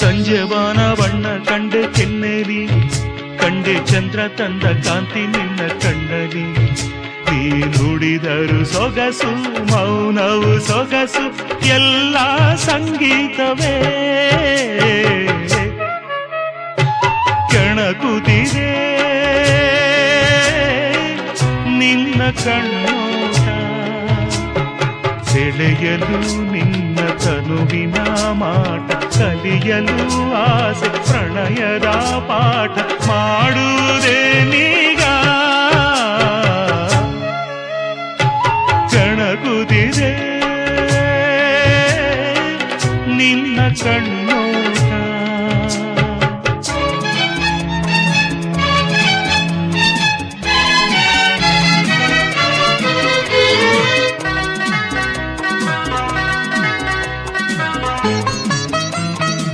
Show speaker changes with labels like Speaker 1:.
Speaker 1: ಸಂಜೆವಾನ ಬಣ್ಣ ಕಂಡೆ ಕೆನ್ನೆಲಿ, ಕಂಡೆ ಚಂದ್ರ ತಂದ ಕಾಂತಿ ನಿನ್ನ ಕಣ್ಣಲಿ. ನೀ ನುಡಿದರು ಸೊಗಸು, ಮೌನವು ಸೊಗಸು, ಎಲ್ಲ ಸಂಗೀತವೇ. ಕೆಣಕುತ್ತಿದೆ ನಿನ್ನ ಕಣ್ಣೋಟ, ಸೆಳೆಯಲು ನಿನ್ನ ತನುವಿನ ಮಾಟ, ಕಲಿಯಲು ಆಸೆ ಪ್ರಣಯದ ಪಾಠ ಮಾಡುವುದೇ ನೀಗ. ಕೆಣಕುತ್ತಿದೆ ನಿನ್ನ ಕಣ್ಣು